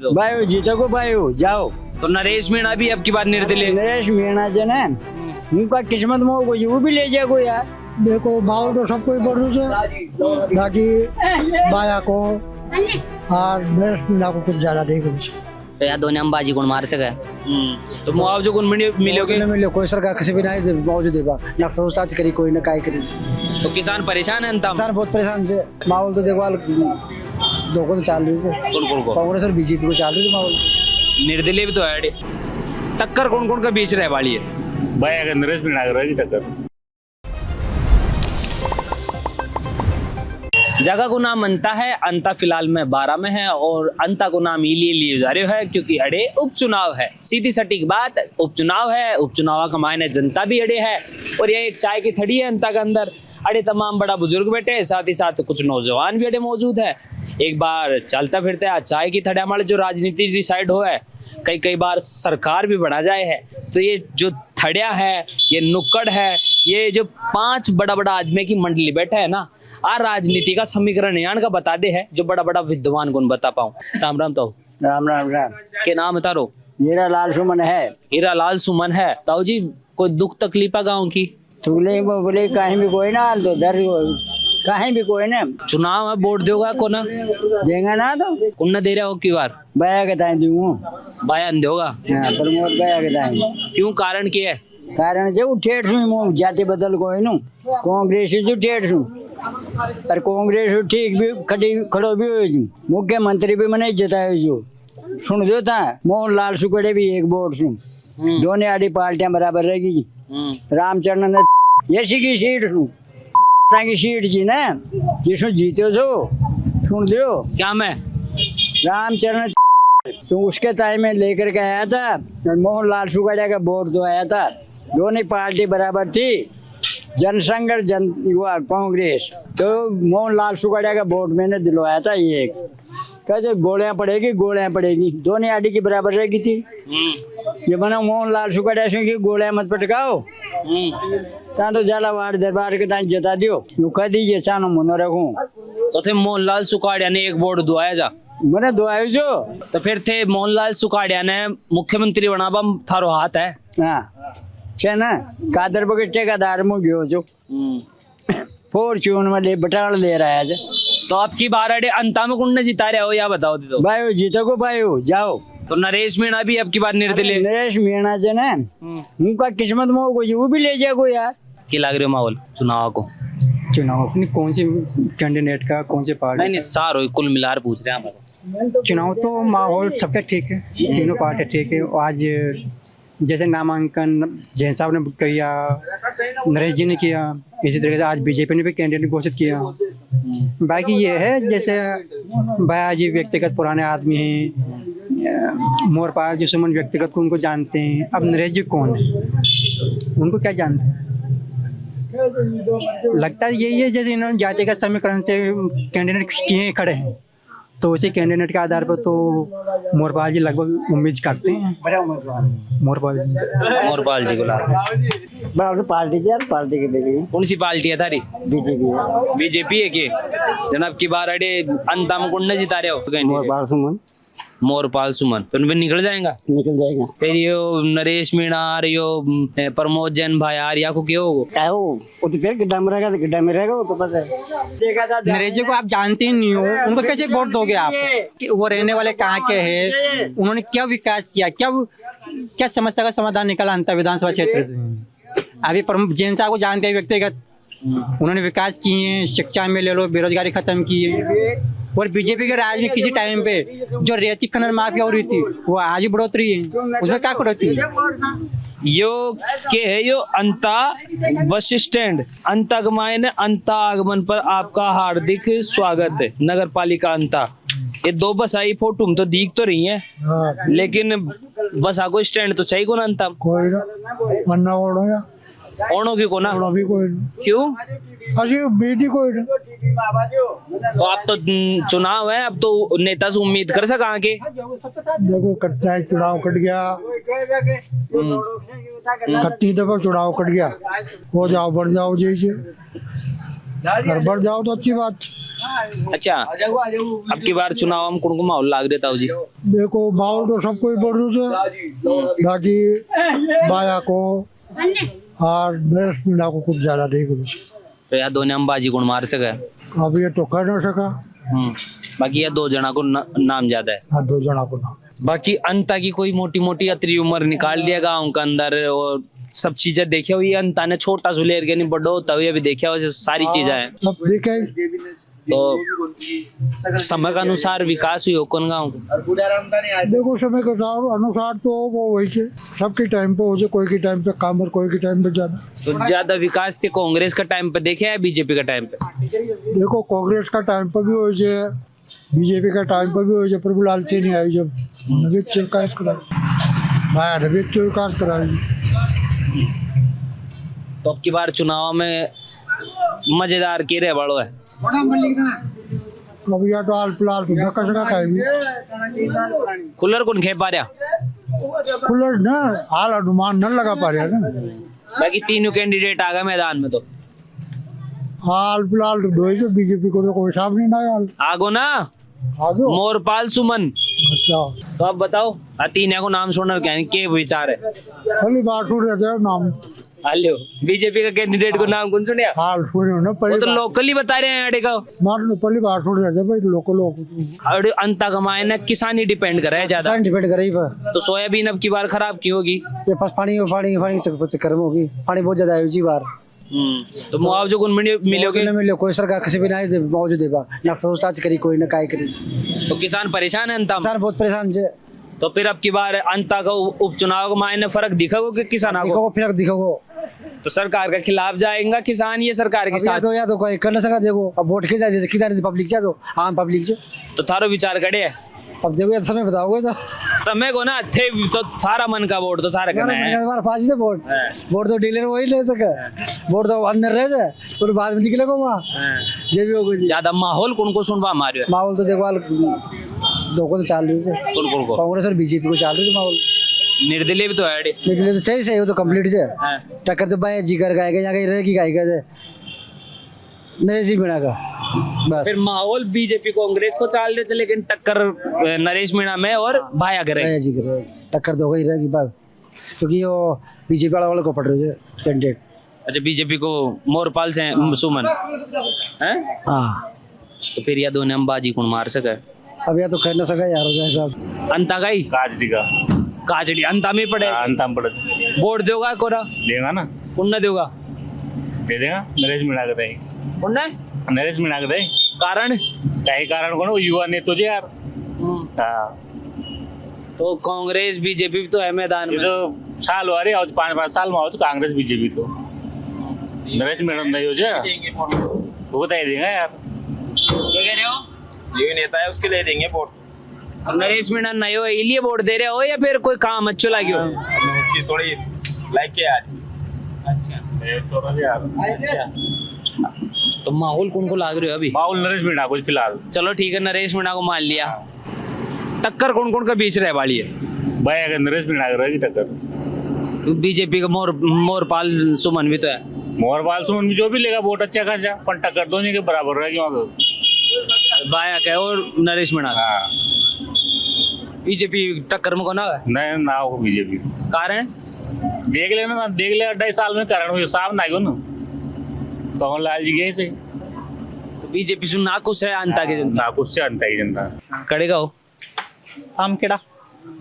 भाई जीतो को भाई जाओ। तो नरेश मीणा भी अब की बार निर्दलीय। नरेश मीणा जो ना उनका किस्मत में को वो भी ले जाए यार। देखो माहौल तो सबको ही बढ़ रहा है, बाकी बाया को और नरेश मीणा को कुछ ज्यादा नहीं कुछ। तो यार दोनों हम बाजी गुण मार सके। तो मुआवजा कौन मिलोगे? मिले कोई सरकार किसी भी नहीं मुआवजा देगा ना, सोच करी कोई ना काय करी। तो किसान परेशान है अंतम। किसान बहुत परेशान से माहौल तो देखो दो को तो चाल रही है, कांग्रेस और बीजेपी को चाल रही है माहौल। निर्दलीय भी तो है। टक्कर कौन कौन का बीच रहे वाली है? भाई अगर नरेश मीणा रहेगी टक्कर। जगह को नाम अंता है। अंता फिलहाल में 12 में है और अंता को नाम इलिए लिए जा रहे है क्योंकि अड़े उपचुनाव है। सीधी सटीक बात, उपचुनाव है। उपचुनाव का मायने जनता भी अड़े है और ये एक चाय की थड़ी है अंता के अंदर। अड़े तमाम बड़ा बुजुर्ग बैठे हैं, साथ ही साथ कुछ नौजवान भी अड़े मौजूद है। एक बार चलता फिरता है चाय की थड़े हमारे जो राजनीति डिसाइड हो है, कई बार सरकार भी बना जाए है। तो ये जो थड़िया है, ये नुक्कड़ है, ये जो 5 बड़ा आदमी की मंडली बैठा है ना, आ राजनीति का समीकरण यान का बता दे है जो बड़ा विद्वान गुण बता पाऊं। राम राम। तो राम राम राम। के नाम उतारो? हीरा लाल सुमन है। हीरा लाल सुमन है। ताऊ जी कोई दुख तकलीफ है गाँव की? तुले बोले कहीं भी कोई ना हाल तो दर कहीं भी कोई ना। चुनाव है, वोट दोगा को ना देगा ना तो उन दे रहा हो की बार बया के दाएं दूंगा। बयान दोगा? हाँ प्रमोद बया के दाएं। क्यों, कारण क्या है? कारण से ठेठ सु जाति बदल कोई नु कांग्रेस जो ठेठ सु और कांग्रेस ठीक भी खड़ो भी हो। मुख्यमंत्री भी मैंने जितायो जो सुन दो था मोहनलाल सुकड़े भी एक वोट सु। दोनों आड़ी पार्टियां बराबर रहेगी। रामचरण ने यशी की सीट सु की सीट जी ना जिसमें जीते जो सुन दो क्या मैं रामचरण तो उसके टाइम में लेकर के आया था और मोहनलाल सुकड़िया का वोट तो आया था। दोनों पार्टी बराबर थी। जनसंघ कांग्रेस तो मोहनलाल सुकड़िया का वोट मैंने दिलवाया था। ये कहते गोलियां पड़ेगी दोनों आड़ी की बराबर रहेगी थी। ये बना मोहनलाल सुकड़िया से की गोलियां मत पटकाओ ता तो झालावाड़ दरबार के ताई जता दियो यू कह दीजिए चानो मनो रखूं। तो थे मोहनलाल सुकाड़िया ने एक वोट दुआया जा मैंने दुआयो जो तो फिर थे मोहनलाल सुकाड़िया ने मुख्यमंत्री बनाबा थारो हाथ है। हाँ छे ना कादर बगस्टे का दार में गयो जो फॉर्च्यून में ले बटाल ले रहा है। तो आपकी बार अड़े अंता में कुंड जिता रहे हो या बताओ दे दो? भाई जीतो को भाई जाओ। तो नरेश मीणा भी अब की बार निर्दलीय। नरेश मीणा जो ना उनका किस्मत में को वो भी ले जाएगो यार। क्या लग रही हो माहौल चुनाव को? चुनाव अपनी कौन से कैंडिडेट का कौन से पार्टी नहीं सारो कुल मिलाकर पूछ रहे हैं। चुनाव तो माहौल सबका ठीक है, तीनों पार्टी ठीक है। आज जैसे नामांकन जैन साहब ने किया, नरेश जी ने किया, इसी तरीके से आज बीजेपी ने भी कैंडिडेट घोषित किया। बाकी ये है जैसे भैया जी व्यक्तिगत पुराने आदमी हैं, मोरपाल जी सुमन व्यक्तिगत को उनको जानते हैं। अब नरेश जी कौन है, उनको क्या जानते हैं? लगता है यही है जैसे इन्होंने जातिगत समीकरण से कैंडिडेट किए खड़े हैं, तो उसी कैंडिडेट के आधार पर तो मोरपाल जी लगभग उम्मीद करते हैं। मोरपाल जी को बराबर पार्टी यार पार्टी की देखिए कौन सी पार्टी है थारी? बीजेपी है। बीजेपी है के जनाब की बार अड़े अंता में कुंड जिता रहे हो? मोरपाल सुमन। मोरपाल सुमन तो उनमें निकल जाएगा। फिर यो नरेश मीणा यो प्रमोद जैन भाई यार या को क्या हो वो तो फिर गड्ढा में रहेगा तो गड्ढा में रहेगा वो तो पता है। देखा था नरेश जी को आप जानते ही नहीं हो, उनको कैसे वोट दोगे आप? वो रहने वाले कहाँ के हैं, उन्होंने क्या विकास किया, क्या समस्या का समाधान निकाला अंतर विधानसभा क्षेत्र से? अभी जैन साहब को जानते हैं व्यक्तिगत, उन्होंने विकास किए हैं, शिक्षा में ले लो, बेरोजगारी खत्म की है। और बीजेपी के राज में किसी टाइम पे जो रेती खनन माफिया हो रही थी वो आज भी बढ़ोतरी है, उसमें क्या कटौती है? यो के है यो अंता बस स्टैंड अंता के मायने अंता आगमन पर आपका हार्दिक स्वागत है। नगर पालिका अंता ये 2 बस आई फोटो में तो दिख तो रही है लेकिन बस आगो स्टैंड तो चाहिए कौन अंता कोई ना ओणो ओणो की कोना भी कोई क्यों बेटी कोई ना। तो आप तो चुनाव है, अब तो नेता से उम्मीद कर सका के देखो कटना है, चुनाव कट गया, कट्टी दफा चुनाव कट गया, हो जाओ बढ़ जाओ जैसे घर पर जाओ तो अच्छी बात। अच्छा, अब की बार चुनाव में कौन को माहौल लाग रहा था जी? देखो माहौल तो सबको ही बढ़ रहा है, बाकी बाया को और नरेश मीणा को कुछ ज्यादा नहीं करो। तो यार दोनों हम बाजी कौन मार सके? अब ये तो कर ना सका। बाकी ये दो जना को नाम ज्यादा है। हाँ, 2 जना को ना। बाकी अंता की कोई मोटी मोटी अतरी उम्र निकाल दिया गाँव के अंदर और सब चीजें देखे हुई। अंता ने छोटा सुलेर के नहीं बड़ो होता हुआ भी देखे हुआ, सारी चीजें हैं। सब देखे। तो समय के अनुसार विकास हुई कौन गाँव का? देखो समय के अनुसार तो वो वही है, सबके टाइम पे हो जाए, कोई के टाइम पे काम और कोई के टाइम पे ज्यादा। तो ज्यादा विकास थे कांग्रेस का टाइम पे देखे है बीजेपी का टाइम पे? देखो कांग्रेस का टाइम पर भी हो जाए, बीजेपी का टाइम पर भी हो जाए, प्रभुलाल से नहीं आई जब नवीन से विकास कराई, भाई नवीन से विकास कराई। तो अब की बार चुनाव में मजेदार के रहे बड़ो है। अभी या तो हाल फिलहाल तो धक्का सका खाएगी। कूलर कौन खे पा रहा? कूलर ना हाल अनुमान न लगा पा रहा ना। बाकी तीनों कैंडिडेट आ गए मैदान में। तो हाल फिलहाल तो 2 ही जो बीजेपी को तो कोई हिसाब नहीं ना यार। आगो ना आगे मोरपाल सुमन। अच्छा, तो अब बताओ तीन को नाम सुनना क्या विचार है? पहली बार सुन रहे थे नाम। हेलो, बीजेपी का कैंडिडेट को नाम कौन सुनिया? हाल सुने ना वो पहली तो बार। लोकल ही बता रहे हैं अड़े का। मान लो पहली बार सुन रहे थे भाई, लोकल लोग अड़े अंता कमाए ना किसान ही डिपेंड करे ज्यादा। डिपेंड करे पर तो सोयाबीन अब की बार खराब क्यों होगी? ये पास पानी चक्कर में होगी, पानी बहुत ज्यादा है जी बार। तो मुआवजा कौन मिलोगे? न मिले कोई सरकार किसी भी नहीं दे मौजूद देबा ना, सोच करी कोई ना काय करी। तो किसान परेशान है अंता में? किसान बहुत परेशान छे। तो फिर अब की बार अंता का उपचुनाव के मायने फर्क दिखेगा कि किसान को? देखो फिर देखो तो सरकार के खिलाफ जाएगा किसान ये सरकार के साथ? या तो कोई कर ना सका। देखो अब वोट के जाए किधर पब्लिक क्या तो आम पब्लिक से। तो थारो विचार करे है? अब देखो यार समय बताओगे तो समय को ना थे तो थारा मन का वोट तो थारा करना है। हमारे पास से वोट तो डीलर वही ले सके, वोट तो अंदर रह जाए और बाद में निकलेगा वहाँ जे भी होगा। ज्यादा माहौल कौन को सुनवा मारियो? माहौल तो देखो दो को तो चाल रही है, कौन को? कांग्रेस और बीजेपी को चाल रही है माहौल। निर्दलीय भी तो है। निकले तो चाहिए वो तो कंप्लीट है। टक्कर तो भाई जिगर गाएगा यहाँ कहीं रहेगी गाएगा नरेश मीणा का बस। फिर माहौल बीजेपी कांग्रेस को चाल रहे थे, लेकिन टक्कर नरेश मीणा में और भाया करे। भाया जी करे टक्कर तो ही रहेगी बात, क्योंकि वो बीजेपी वाला को पड़ रहे हैं कैंडिडेट। अच्छा, बीजेपी को मोरपाल से सुमन है। हाँ, तो फिर यह दोनों हम बाजी कौन मार सके? अब या तो कर ना सका यार हो जाए साहब। अंता का ही काजडी का काजड़ी अंता में पड़े। अंता में पड़े वोट देगा कोरा? देगा ना, कौन ना देगा? दे देगा नरेश मीणा का दे, कौन ना? नरेश मीणा का दे। कारण काही कारण कोण युवा नेतो जे यार। हाँ, तो कांग्रेस बीजेपी भी तो है मैदान ये में। तो साल वारी और 5-5 साल में आओ तो कांग्रेस बीजेपी तो नरेश मीणा नहीं हो जाए वो बता देगा यार। क्या कह रहे हो? ये नेता है उसके लिए देंगे वोट। और नरेश मीणा नहीं हो इसलिए वोट दे रहे हो या फिर कोई काम अच्छा लगे हो? उसकी थोड़ी लाइक के आज। अच्छा, तो माहौल कौन को लाग रहे हो अभी? माहौल नरेश मीणा को फिलहाल। चलो ठीक है, नरेश मीणा को मान लिया। टक्कर कौन कौन का बीच रहे वाली है? भाई अगर नरेश मीणा का रहेगी टक्कर। बीजेपी का मोरपाल सुमन भी तो है। मोरपाल सुमन भी जो भी लेगा वोट अच्छा खासा, पर टक्कर दोनों के बराबर रहेगी वहाँ तो। बाया का और नरेश मीणा का। हाँ, बीजेपी टक्कर में कौन है? नहीं ना हो बीजेपी। कारण देख लेना ना, देख ले 2.5 साल में कारण हुई साहब ना गयो ना कौन लाल जी गए से। तो बीजेपी से नाखुश है अंता के जनता? ना कुछ से अंता ही जनता कड़ेगा हो आम केड़ा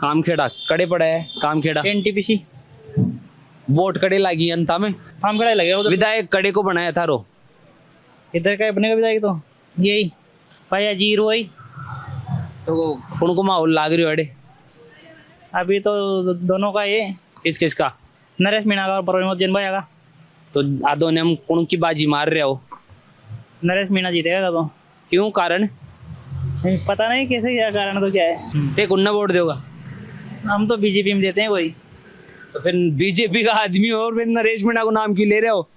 काम खेड़ा कड़े पड़े है काम खेड़ा एनटीपीसी वोट कड़े लगी अंता में। आम केड़ा लगे उधर। विधायक कड़े को बनाया था रो इधर का बनेगा विधायक तो यही भाई जीरो वही। तो उनको माहौल लाग रही हो अड़े? अभी तो दोनों का ये किस किस का? नरेश मीणा का और प्रमोद जैन भाई का। तो आदो ने हम कौन की बाजी मार रहे हो? नरेश मीणा जीतेगा तो। क्यों कारण? पता नहीं कैसे क्या कारण तो क्या है। ते कौन वोट देगा? हम तो बीजेपी में देते हैं कोई। तो फिर बीजेपी का आदमी हो और फिर नरेश मीणा को नाम क्यों ले रहे हो?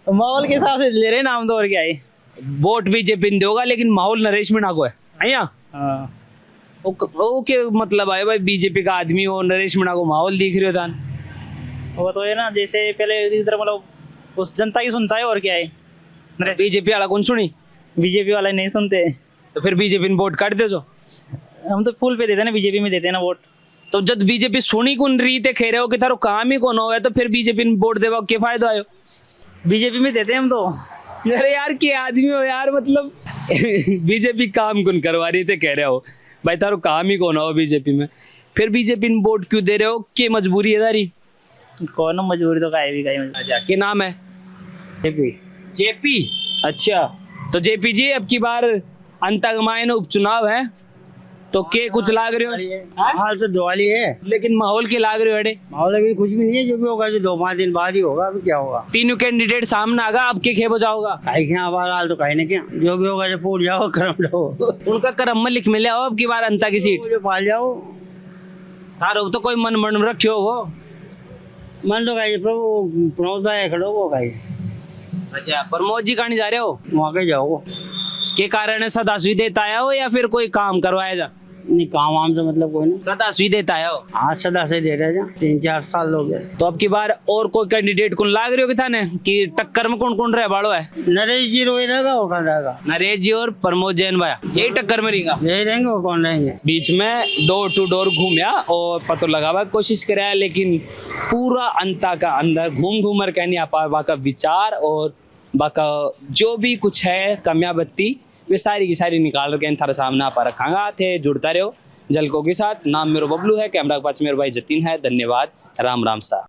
माहौल के हिसाब से ले रहे नाम तो और क्या है। वोट बीजेपी ने दोगा लेकिन माहौल नरेश मीणा को है अया। हाँ। वो क्या मतलब है भाई, बीजेपी का आदमी हो नरेश मीणा को माहौल दिख रहे हो था? वो तो है ना, जैसे पहले इधर मतलब उस जनता की सुनता है और क्या है। बीजेपी वाला कौन सुनी? बीजेपी वाले नहीं सुनते, तो फिर बीजेपी ने वोट काट दे जो। हम तो फुल पे देते ना, बीजेपी में देते हैं ना वोट। तो जब बीजेपी सुनी कौन रही थे कह रहे हो कि थारो काम ही कौन हो है, तो फिर बीजेपी ने वोट देवा के फायदा आयो? बीजेपी में देते हैं हम तो। अरे यार के आदमी हो यार, मतलब बीजेपी काम कौन करवा रही थे कह रहे हो भाई, थारो काम ही कौन हो बीजेपी में, फिर बीजेपी ने वोट क्यों दे रहे हो? के मजबूरी है तारी? कौन मजबूरी तो काहे भी अच्छा, के नाम है? जेपी। अच्छा, तो जेपी जी अब की बार अंतगमायन उपचुनाव है, तो के कुछ लाग रहे हो? हाल तो दिवाली है, लेकिन माहौल के लाग रहे हो अड़े? माहौल अभी कुछ भी नहीं है, जो भी होगा जो 2-5 दिन बाद ही होगा, अभी क्या होगा। तीनों कैंडिडेट सामने आगा, अब के खे बजाओगा? काहे क्या आवाज हाल तो काहे ना क्या, जो भी होगा जो फूट जाओ करम लो, उनका करम में लिख मिले हो अब की बार अंता की सीट? जो पाल जाओ। थारो तो कोई मन रखियो हो? मन तो काहे प्रभु प्रमोद भाई खड़ो वो काहे अच्छा, प्रमोद जी कहानी जा रहे हो? वहाँ के जाओ। के कारण है सदा सुई देता आया हो या फिर कोई काम करवाया जा? नहीं काम वाम से मतलब कोई नहीं, सदा सुई देता आया हो? आज सदा से दे रहे जा, 3-4 साल हो गए। तो अब की बार और कोई कैंडिडेट कौन लाग रहे हो कि थाने कि टक्कर में कौन कौन रहे बाड़ो है? नरेश जी रोई रहेगा और कौन रहेगा? नरेश जी और प्रमोद जैन भाया यही टक्कर में रहेगा? यही रहेंगे और कौन रहेंगे। बीच में डोर टू डोर घूमया और पता लगावा की कोशिश कराया, लेकिन पूरा अंता का अंदर घूम कर कहनी आप बाका विचार और बाका जो भी कुछ है कमियां बत्ती वे सारी की सारी निकाल के थारे सामने आप रखांगा। थे जुड़ता रहो झलकों के साथ। नाम मेरा बबलू है, कैमरा के पास मेरा भाई जतीन है। धन्यवाद, राम राम सा।